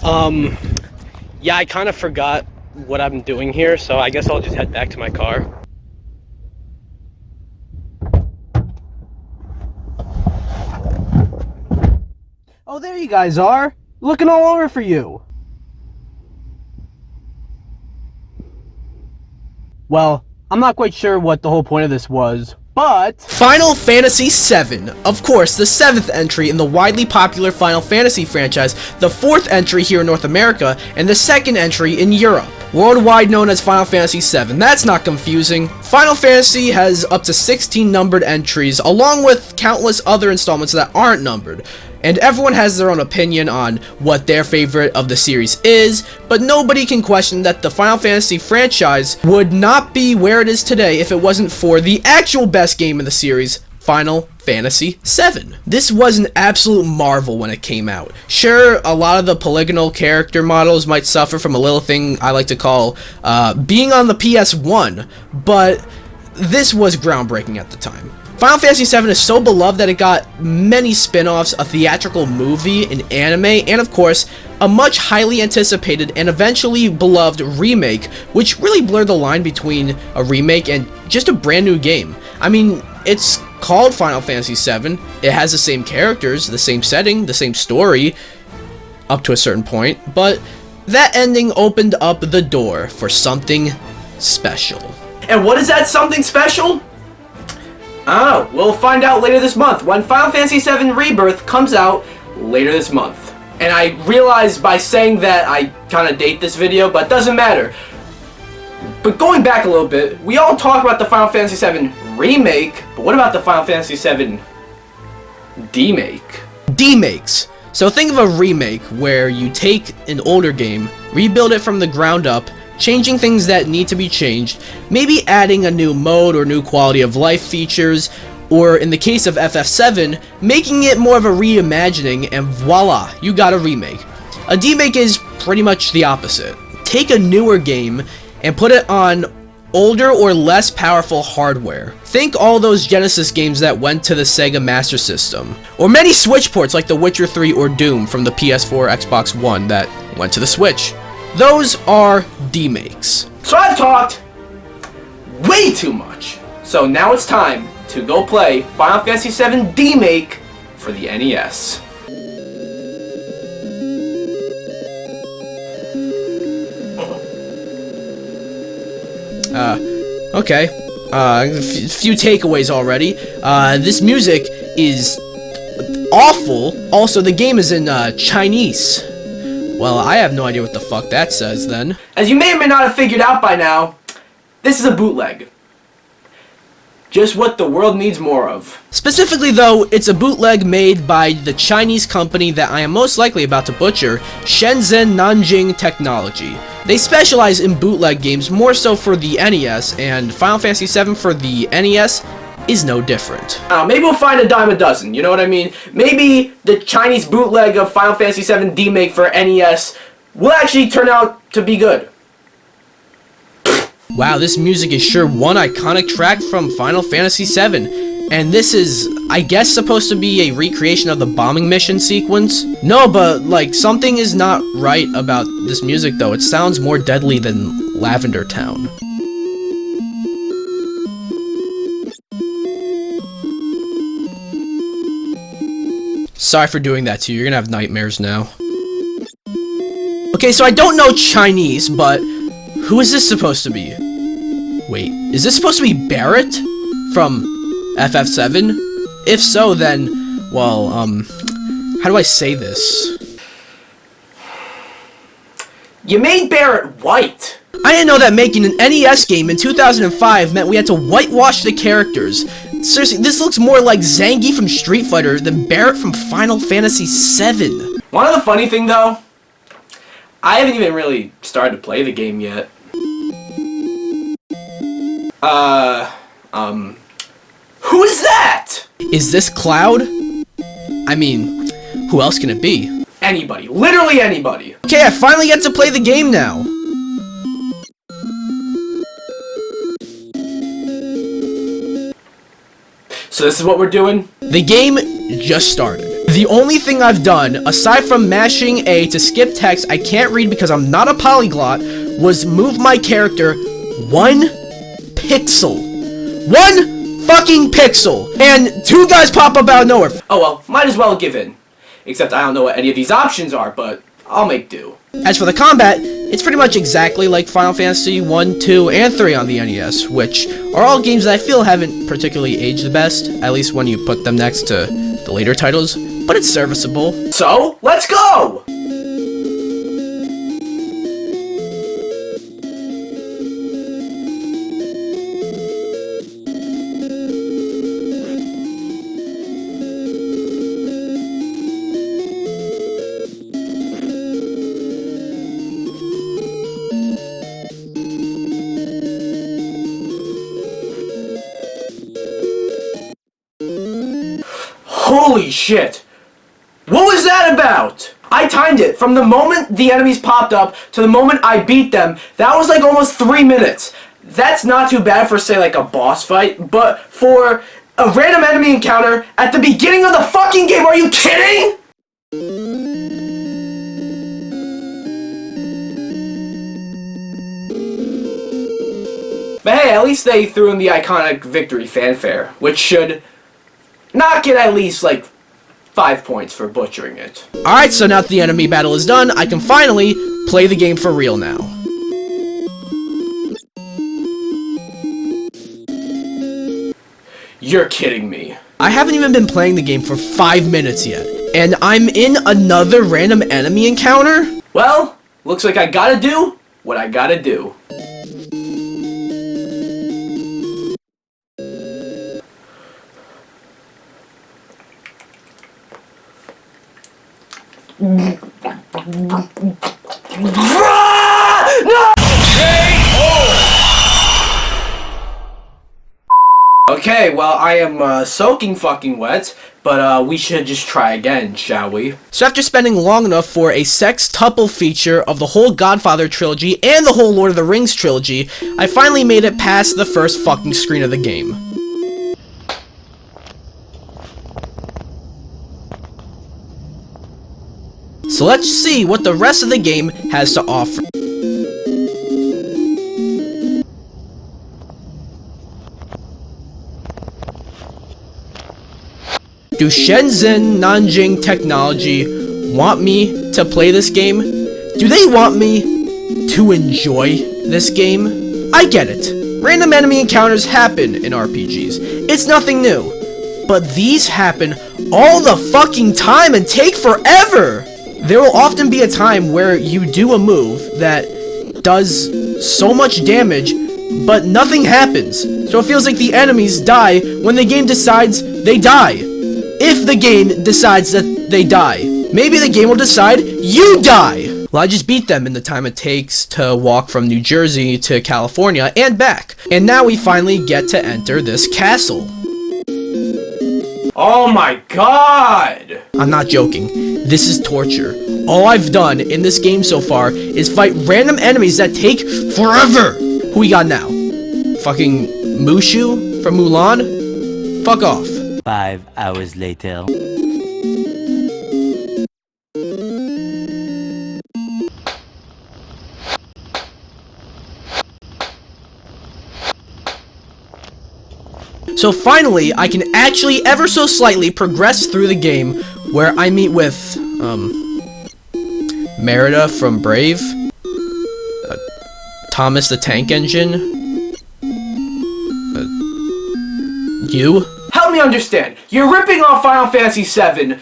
Yeah, I kind of forgot what I'm doing here, so I guess I'll just head back to my car. Oh, there you guys are! Looking all over for you! Well, I'm not quite sure what the whole point of this was, but... Final Fantasy VII, of course, the 7th entry in the widely popular Final Fantasy franchise, the 4th entry here in North America, and the 2nd entry in Europe. Worldwide known as Final Fantasy VII. That's not confusing. Final Fantasy has up to 16 numbered entries, along with countless other installments that aren't numbered. And everyone has their own opinion on what their favorite of the series is, but nobody can question that the Final Fantasy franchise would not be where it is today if it wasn't for the actual best game in the series, Final Fantasy VII. This was an absolute marvel when it came out. Sure, a lot of the polygonal character models might suffer from a little thing I like to call being on the PS1, but this was groundbreaking at the time. Final Fantasy VII is so beloved that it got many spin-offs, a theatrical movie, an anime, and of course, a much highly anticipated and eventually beloved remake, which really blurred the line between a remake and just a brand new game. I mean, it's called Final Fantasy VII, it has the same characters, the same setting, the same story, up to a certain point, but that ending opened up the door for something special. And what is that something special? Oh, we'll find out later this month when Final Fantasy VII Rebirth comes out later this month. And I realize by saying that I kind of date this video, but it doesn't matter. But going back a little bit, we all talk about the Final Fantasy VII Remake, but what about the Final Fantasy VII Demake? Demakes. So think of a remake where you take an older game, rebuild it from the ground up, changing things that need to be changed, maybe adding a new mode or new quality of life features, or in the case of FF7, making it more of a reimagining, and voila, you got a remake. A demake is pretty much the opposite. Take a newer game and put it on older or less powerful hardware. Think all those Genesis games that went to the Sega Master System, or many Switch ports like The Witcher 3 or Doom from the PS4 Xbox One that went to the Switch. Those are demakes. So I've talked way too much. So now it's time to go play Final Fantasy VII Demake for the NES. Okay. A few takeaways already. This music is awful. Also, the game is in Chinese. Well, I have no idea what the fuck that says then. As you may or may not have figured out by now, this is a bootleg. Just what the world needs more of. Specifically though, it's a bootleg made by the Chinese company that I am most likely about to butcher, Shenzhen Nanjing Technology. They specialize in bootleg games more so for the NES, and Final Fantasy VII for the NES is no different. Maybe we'll find a dime a dozen, you know what I mean? Maybe the Chinese bootleg of Final Fantasy VII Demake for NES will actually turn out to be good. Wow, this music is sure one iconic track from Final Fantasy VII. And this is, I guess, supposed to be a recreation of the bombing mission sequence? No, but, like, something is not right about this music, though. It sounds more deadly than Lavender Town. Sorry for doing that to you. You're gonna have nightmares now. Okay, so I don't know Chinese, but who is this supposed to be? Wait, is this supposed to be Barrett from FF7? If so, then, well, how do I say this? You made Barrett white! I didn't know that making an NES game in 2005 meant we had to whitewash the characters. Seriously, this looks more like Zangief from Street Fighter than Barrett from Final Fantasy VII. One of the funny thing, though, I haven't even really started to play the game yet. Who is that? Is this Cloud? I mean, who else can it be? Anybody. Literally anybody. Okay, I finally get to play the game now. So this is what we're doing? The game just started. The only thing I've done, aside from mashing A to skip text I can't read because I'm not a polyglot, was move my character 1 pixel. 1 fucking pixel! And 2 guys pop up out of nowhere. Oh well, might as well give in. Except I don't know what any of these options are, but I'll make do. As for the combat, it's pretty much exactly like Final Fantasy 1, 2, and 3 on the NES, which are all games that I feel haven't particularly aged the best, at least when you put them next to the later titles, but it's serviceable. So, let's go! Holy shit! What was that about? I timed it. From the moment the enemies popped up to the moment I beat them, that was like almost 3 minutes. That's not too bad for, say, like a boss fight, but for a random enemy encounter at the beginning of the fucking game, are you kidding? But hey, at least they threw in the iconic victory fanfare, which should knock it at least like 5 points for butchering it. Alright, so now that the enemy battle is done, I can finally play the game for real now. You're kidding me. I haven't even been playing the game for 5 minutes yet, and I'm in another random enemy encounter? Well, looks like I gotta do what I gotta do. No! Okay, well, I am soaking fucking wet, but we should just try again, shall we? So after spending long enough for a sextuple feature of the whole Godfather trilogy and the whole Lord of the Rings trilogy, I finally made it past the first fucking screen of the game. So let's see what the rest of the game has to offer. Do Shenzhen Nanjing Technology want me to play this game? Do they want me to enjoy this game? I get it. Random enemy encounters happen in RPGs. It's nothing new. But these happen all the fucking time and take forever! There will often be a time where you do a move that does so much damage, but nothing happens. So it feels like the enemies die when the game decides they die. If the game decides that they die. Maybe the game will decide you die! Well, I just beat them in the time it takes to walk from New Jersey to California and back. And now we finally get to enter this castle. Oh my god! I'm not joking. This is torture. All I've done in this game so far is fight random enemies that take forever! Who we got now? Fucking Mushu from Mulan? Fuck off. 5 hours later. So finally, I can actually ever so slightly progress through the game where I meet with, Merida from Brave, Thomas the Tank Engine, you? Help me understand. You're ripping off Final Fantasy VII.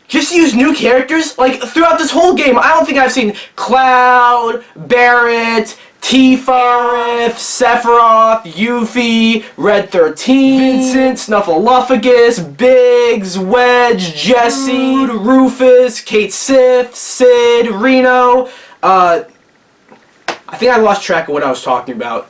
Just use new characters? Like, throughout this whole game, I don't think I've seen Cloud, Barret, Tifa, Sephiroth, Yuffie, Red 13, Vincent, Snuffleupagus, Biggs, Wedge, Jesse, Rufus, Kate Sith, Sid, Reno. I think I lost track of what I was talking about.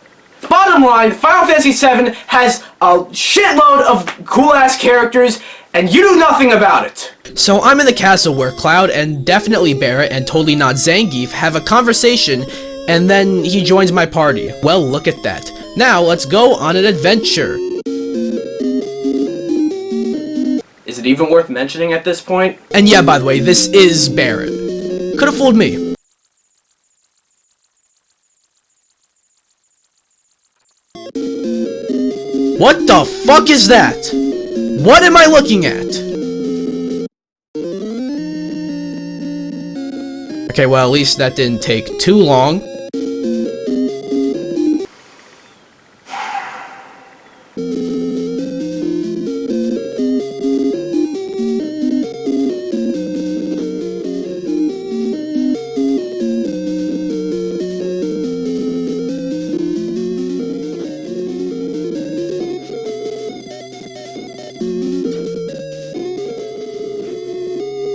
Bottom line, Final Fantasy VII has a shitload of cool-ass characters, and you do nothing about it. So I'm in the castle where Cloud and definitely Barret and totally not Zangief have a conversation, and then he joins my party. Well, look at that. Now, let's go on an adventure. Is it even worth mentioning at this point? And yeah, by the way, this is Barrett. Could've fooled me. What the fuck is that? What am I looking at? Okay, well, at least that didn't take too long.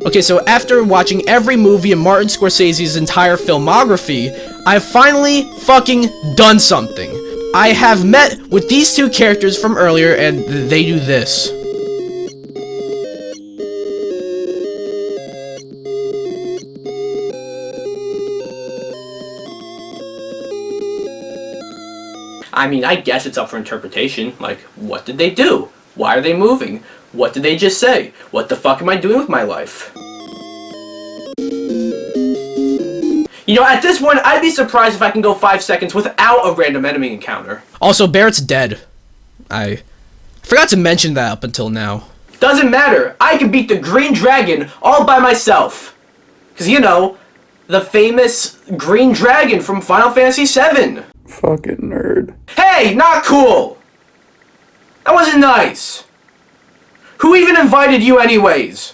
Okay, so after watching every movie in Martin Scorsese's entire filmography, I've finally fucking done something. I have met with these two characters from earlier, and they do this. I mean, I guess it's up for interpretation. Like, what did they do? Why are they moving? What did they just say? What the fuck am I doing with my life? You know, at this point, I'd be surprised if I can go 5 seconds without a random enemy encounter. Also, Barrett's dead. I forgot to mention that up until now. Doesn't matter. I can beat the Green Dragon all by myself. Because, you know, the famous Green Dragon from Final Fantasy VII. Fucking nerd. Hey, not cool! That wasn't nice. Who even invited you anyways?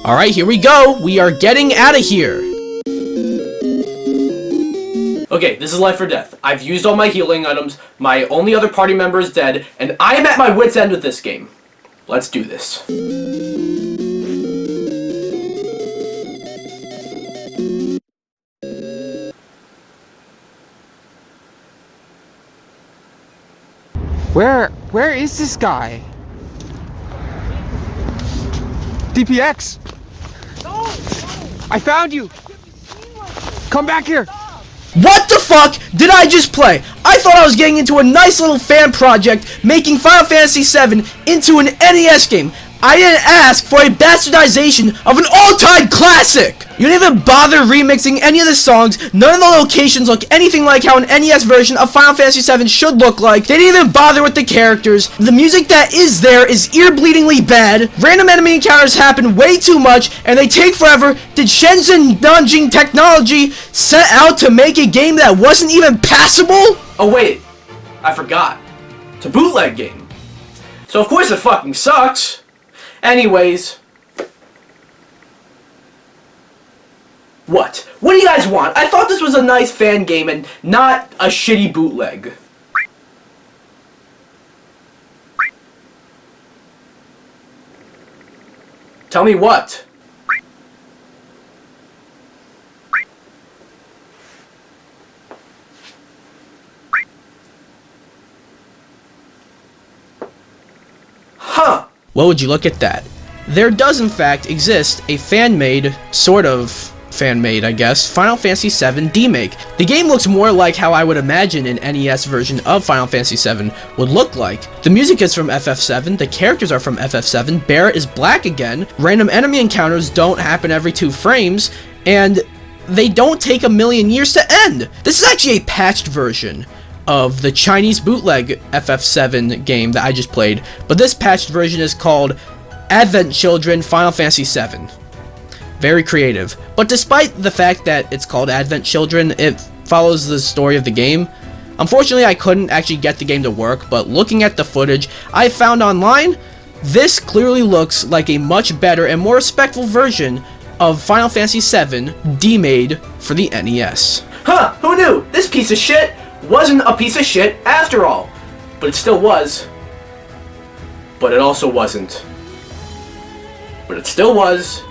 Alright, here we go. We are getting out of here. Okay, this is life or death. I've used all my healing items, my only other party member is dead, and I am at my wit's end with this game. Let's do this. Where is this guy? DPX! No! I found you! Come back here! What the fuck did I just play? I thought I was getting into a nice little fan project making Final Fantasy VII into an NES game. I didn't ask for a bastardization of an all-time classic! You didn't even bother remixing any of the songs, none of the locations look anything like how an NES version of Final Fantasy VII should look like, they didn't even bother with the characters, the music that is there is ear-bleedingly bad, random enemy encounters happen way too much, and they take forever. Did Shenzhen Nanjing Technology set out to make a game that wasn't even passable? Oh wait, I forgot. It's a bootleg game. So of course it fucking sucks. Anyways. What? What do you guys want? I thought this was a nice fan game and not a shitty bootleg. Tell me what? Huh. Well, would you look at that? There does in fact exist a fan-made, sort of fan-made, I guess, Final Fantasy VII Demake. The game looks more like how I would imagine an NES version of Final Fantasy VII would look like. The music is from FF7, the characters are from FF7, Barrett is black again, random enemy encounters don't happen every 2 frames, and they don't take a million years to end. This is actually a patched version of the Chinese bootleg FF7 game that I just played, but this patched version is called Advent Children Final Fantasy VII. Very creative. But despite the fact that it's called Advent Children, it follows the story of the game. Unfortunately, I couldn't actually get the game to work, but looking at the footage I found online, this clearly looks like a much better and more respectful version of Final Fantasy VII demade for the NES. Huh, who knew? This piece of shit wasn't a piece of shit after all. But it still was. But it also wasn't. But it still was.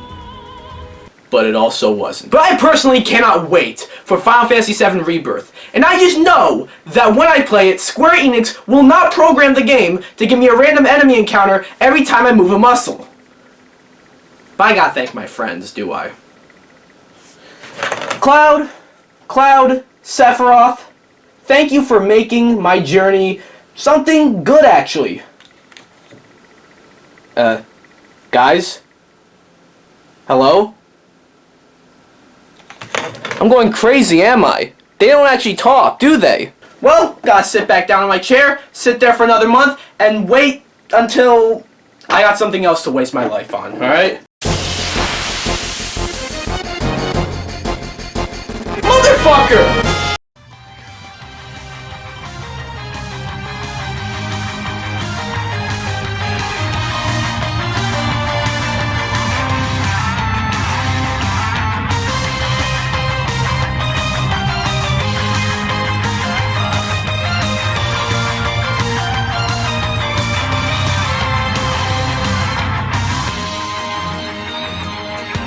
But it also wasn't. But I personally cannot wait for Final Fantasy VII Rebirth. And I just know that when I play it, Square Enix will not program the game to give me a random enemy encounter every time I move a muscle. But I gotta thank my friends, do I? Cloud, Sephiroth, thank you for making my journey something good, actually. Guys? Hello? I'm going crazy, am I? They don't actually talk, do they? Well, gotta sit back down in my chair, sit there for another month, and wait until I got something else to waste my life on, alright? Motherfucker!